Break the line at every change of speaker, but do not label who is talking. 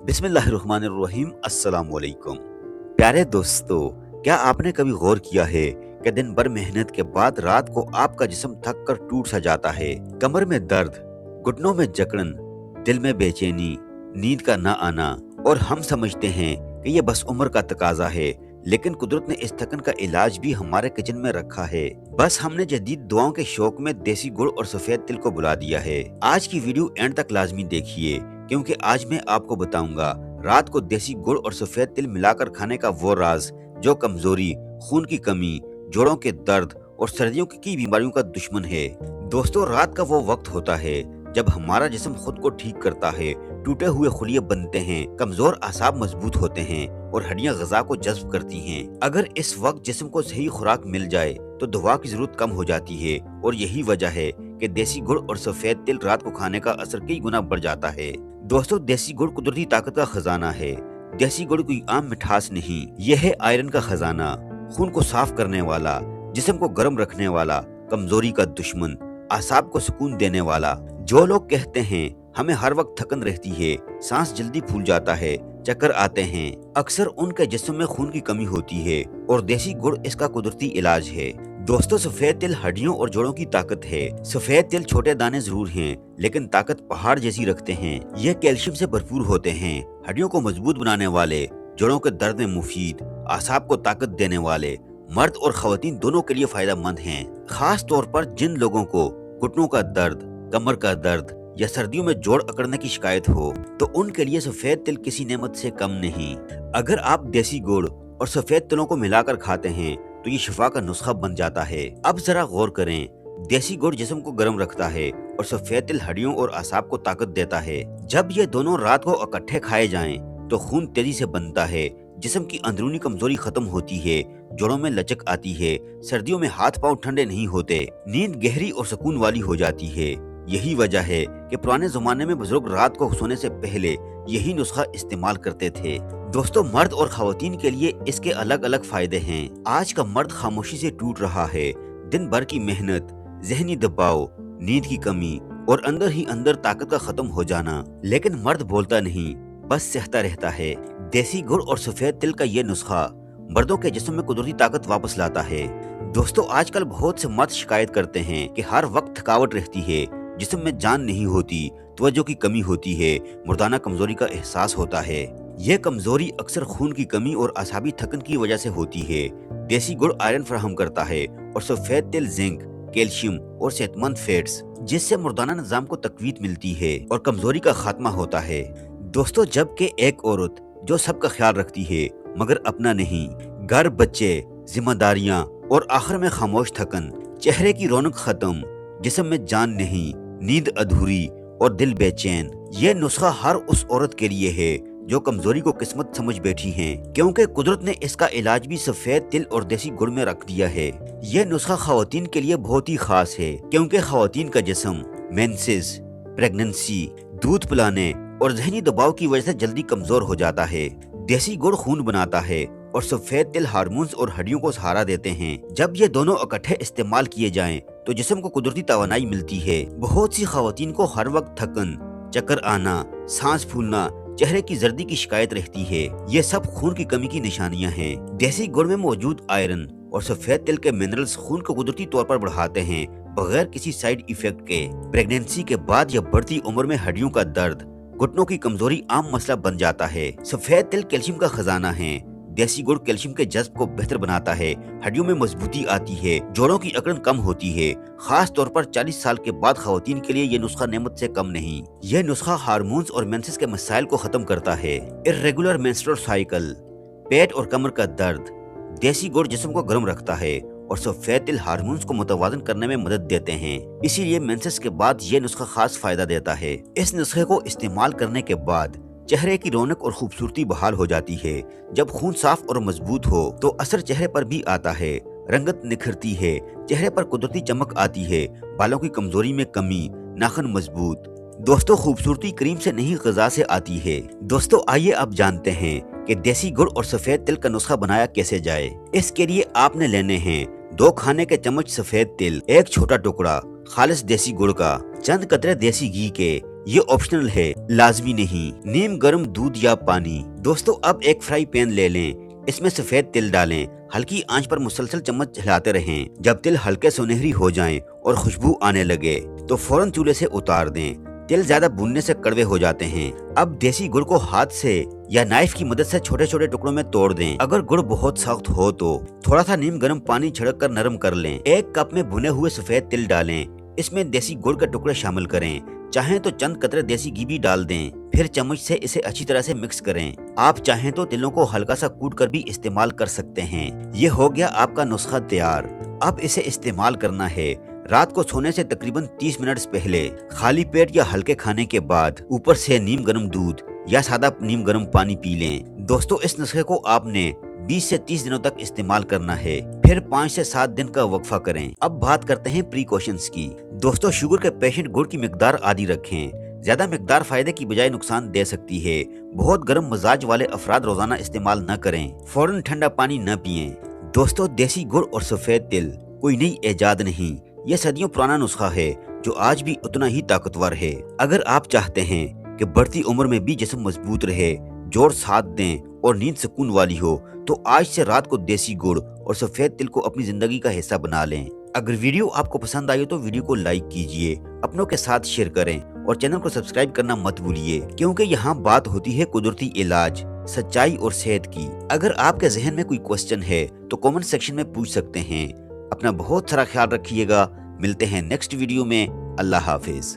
बिस्मिल्लाहिर्रहमानिर्रहीम। अस्सलाम वालेकुम। प्यारे दोस्तों, क्या आपने कभी गौर किया है कि दिन भर मेहनत के बाद रात को आपका जिस्म थक कर टूट सा जाता है। कमर में दर्द, घुटनों में जकड़न, दिल में बेचैनी, नींद का ना आना, और हम समझते हैं कि ये बस उम्र का तकाजा है। लेकिन कुदरत ने इस थकन का इलाज भी हमारे किचन में रखा है। बस हमने जदीद दुआओं के शौक में देसी गुड़ और सफेद तिल को बुला दिया है। आज की वीडियो एंड तक लाजमी देखिए, क्योंकि आज मैं आपको बताऊंगा रात को देसी गुड़ और सफेद तिल मिलाकर खाने का वो राज जो कमजोरी, खून की कमी, जोड़ों के दर्द और सर्दियों की बीमारियों का दुश्मन है। दोस्तों, रात का वो वक्त होता है जब हमारा जिस्म खुद को ठीक करता है, टूटे हुए खुलिये बनते हैं, कमजोर आसाब मजबूत होते हैं और हड्डियां ग़िज़ा को जज्ब करती हैं। अगर इस वक्त जिस्म को सही खुराक मिल जाए तो दवा की जरूरत कम हो जाती है, और यही वजह है कि देसी गुड़ और सफेद तिल रात को खाने का असर कई गुना बढ़ जाता है। दोस्तों, देसी गुड़ कुदरती ताकत का खजाना है। देसी गुड़ कोई आम मिठास नहीं, यह है आयरन का खजाना, खून को साफ करने वाला, जिस्म को गर्म रखने वाला, कमजोरी का दुश्मन, आसाब को सुकून देने वाला। जो लोग कहते हैं हमें हर वक्त थकन रहती है, सांस जल्दी फूल जाता है, चक्कर आते हैं, अक्सर उनके जिस्म में खून की कमी होती है, और देसी गुड़ इसका कुदरती इलाज है। दोस्तों, सफेद तिल हड्डियों और जोड़ों की ताकत है। सफेद तिल छोटे दाने जरूर हैं, लेकिन ताकत पहाड़ जैसी रखते हैं। ये कैल्शियम से भरपूर होते हैं, हड्डियों को मजबूत बनाने वाले, जोड़ों के दर्द में मुफीद, आसाब को ताकत देने वाले, मर्द और खवातीन दोनों के लिए फायदेमंद हैं। खास तौर पर जिन लोगों को घुटनों का दर्द, कमर का दर्द या सर्दियों में जोड़ अकड़ने की शिकायत हो, तो उनके लिए सफेद तिल किसी नेमत से कम नहीं। अगर आप देसी गुड़ और सफेद तिलों को मिलाकर खाते हैं तो ये शिफा का नुस्खा बन जाता है। अब जरा गौर करें, देसी गुड़ जिस्म को गर्म रखता है और सफेद तिल हड्डियों और आसाब को ताकत देता है। जब ये दोनों रात को इकट्ठे खाए जाएं तो खून तेजी से बनता है, जिस्म की अंदरूनी कमजोरी खत्म होती है, जोड़ों में लचक आती है, सर्दियों में हाथ पांव ठंडे नहीं होते, नींद गहरी और सुकून वाली हो जाती है। यही वजह है कि पुराने जमाने में बुजुर्ग रात को सोने से पहले यही नुस्खा इस्तेमाल करते थे। दोस्तों, मर्द और खवातीन के लिए इसके अलग अलग फायदे हैं। आज का मर्द खामोशी से टूट रहा है। दिन भर की मेहनत, जहनी दबाव, नींद की कमी और अंदर ही अंदर ताकत का खत्म हो जाना, लेकिन मर्द बोलता नहीं, बस सहता रहता है। देसी गुड़ और सफेद तिल का ये नुस्खा मर्दों के जिस्म में कुदरती ताकत वापस लाता है। दोस्तों, आजकल बहुत से मर्द शिकायत करते हैं कि हर वक्त थकावट रहती है, जिस्म में जान नहीं होती, तवज्जो की कमी होती है, मुर्दाना कमजोरी का एहसास होता है। यह कमजोरी अक्सर खून की कमी और आसाबी थकन की वजह से होती है। देसी गुड़ आयरन फराहम करता है और सफेद तिल जिंक, कैल्शियम और सेहतमंद फैट्स, जिससे मुर्दाना निजाम को तकवीत मिलती है और कमजोरी का खात्मा होता है। दोस्तों, जबकि एक औरत जो सबका ख्याल रखती है मगर अपना नहीं, घर, बच्चे, जिम्मेदारियां और आखिर में खामोश थकन, चेहरे की रौनक खत्म, जिस्म में जान नहीं, नींद अधूरी और दिल बेचैन, ये नुस्खा हर उस औरत के लिए है जो कमजोरी को किस्मत समझ बैठी है, क्योंकि कुदरत ने इसका इलाज भी सफेद तिल और देसी गुड़ में रख दिया है। यह नुस्खा खवातीन के लिए बहुत ही खास है, क्योंकि खवातीन का जिस्म मेंसेस, प्रेगनेंसी, दूध पिलाने और जहनी दबाव की वजह से जल्दी कमजोर हो जाता है। देसी गुड़ खून बनाता है और सफेद तिल हार्मोन्स और हड्डियों को सहारा देते हैं। जब ये दोनों इकट्ठे इस्तेमाल किए जाएं तो जिस्म को कुदरती तवानाई मिलती है। बहुत सी खवातीन को हर वक्त थकन, चक्कर आना, सांस फूलना, चेहरे की जर्दी की शिकायत रहती है। ये सब खून की कमी की निशानियां हैं। देसी गुड़ में मौजूद आयरन और सफेद तिल के मिनरल्स खून को कुदरती तौर पर बढ़ाते हैं, बगैर किसी साइड इफेक्ट के। प्रेगनेंसी के बाद या बढ़ती उम्र में हड्डियों का दर्द, घुटनों की कमजोरी आम मसला बन जाता है। सफेद तिल कैल्शियम का खजाना है। देसी गुड़ कैल्शियम के जज्ब को बेहतर बनाता है, हड्डियों में मजबूती आती है, जोड़ों की अकड़न कम होती है। खास तौर पर 40 साल के बाद खवातीन के लिए ये नुस्खा नेमत से कम नहीं। यह नुस्खा हार्मोन्स और मेंसेस के मसाइल को खत्म करता है। इर्रेगुलर मेंस्ट्रुअल साइकिल, पेट और कमर का दर्द, देसी गुड़ जिस्म को गर्म रखता है और सफेद तिल हार्मोन्स को मुतवाजन करने में मदद देते हैं। इसीलिए मेंसेस के बाद ये नुस्खा खास फायदा देता है। इस नुस्खे को इस्तेमाल करने के बाद चेहरे की रौनक और खूबसूरती बहाल हो जाती है। जब खून साफ और मजबूत हो तो असर चेहरे पर भी आता है, रंगत निखरती है, चेहरे पर कुदरती चमक आती है, बालों की कमजोरी में कमी, नाखून मजबूत। दोस्तों, खूबसूरती क्रीम से नहीं ग़िज़ा से आती है। दोस्तों, आइए अब जानते हैं कि देसी गुड़ और सफेद तिल का नुस्खा बनाया कैसे जाए। इसके लिए आपने लेने हैं 2 खाने के चम्मच सफेद तिल, 1 छोटा टुकड़ा खालिस देसी गुड़ का, चंद कतरे देसी घी के, ये ऑप्शनल है, लाजमी नहीं। नीम गर्म दूध या पानी। दोस्तों अब एक फ्राई पैन ले लें, इसमें सफेद तिल डालें, हल्की आंच पर मुसलसल चम्मच हिलाते रहें। जब तिल हल्के सुनहरी हो जाएं और खुशबू आने लगे तो फौरन चूल्हे से उतार दें। तिल ज्यादा भूनने से कड़वे हो जाते हैं। अब देसी गुड़ को हाथ से या नाइफ की मदद से छोटे छोटे टुकड़ों में तोड़ दें। अगर गुड़ बहुत सख्त हो तो थोड़ा सा नीम गर्म पानी छिड़क कर नरम कर लें। 1 कप में भुने हुए सफेद तिल डालें, इसमें देसी गुड़ के टुकड़े शामिल करें। चाहें तो चंद कतरे देसी घी भी डाल दें, फिर चम्मच से इसे अच्छी तरह से मिक्स करें। आप चाहें तो तिलों को हल्का सा कूट कर भी इस्तेमाल कर सकते हैं। ये हो गया आपका नुस्खा तैयार। अब इसे इस्तेमाल करना है रात को सोने से तकरीबन 30 मिनट पहले, खाली पेट या हल्के खाने के बाद। ऊपर से नीम गर्म दूध या सादा नीम गर्म पानी पी लें। दोस्तों इस नुस्खे को आपने 20 से 30 दिनों तक इस्तेमाल करना है, फिर 5 से 7 दिन का वक्फा करें। अब बात करते हैं प्रिकॉशंस की। दोस्तों शुगर के पेशेंट गुड़ की मिकदार आदि रखें। ज्यादा मिकदार फायदे की बजाय नुकसान दे सकती है। बहुत गर्म मिजाज वाले अफराद रोजाना इस्तेमाल न करें। फौरन ठंडा पानी न पिएं। दोस्तों देसी गुड़ और सफेद तिल कोई नई इजाद नहीं, यह सदियों पुराना नुस्खा है जो आज भी उतना ही ताकतवर है। अगर आप चाहते हैं कि बढ़ती उम्र में भी जिस्म मजबूत रहे, जोर साथ दें और नींद सुकून वाली हो, तो आज से रात को देसी गुड़ और सफेद तिल को अपनी जिंदगी का हिस्सा बना लें। अगर वीडियो आपको पसंद आई हो तो वीडियो को लाइक कीजिए, अपनों के साथ शेयर करें और चैनल को सब्सक्राइब करना मत भूलिए, क्योंकि यहाँ बात होती है कुदरती इलाज, सच्चाई और सेहत की। अगर आपके जहन में कोई क्वेश्चन है तो कमेंट सेक्शन में पूछ सकते हैं। अपना बहुत सारा ख्याल रखिएगा। मिलते हैं नेक्स्ट वीडियो में। अल्लाह हाफिज।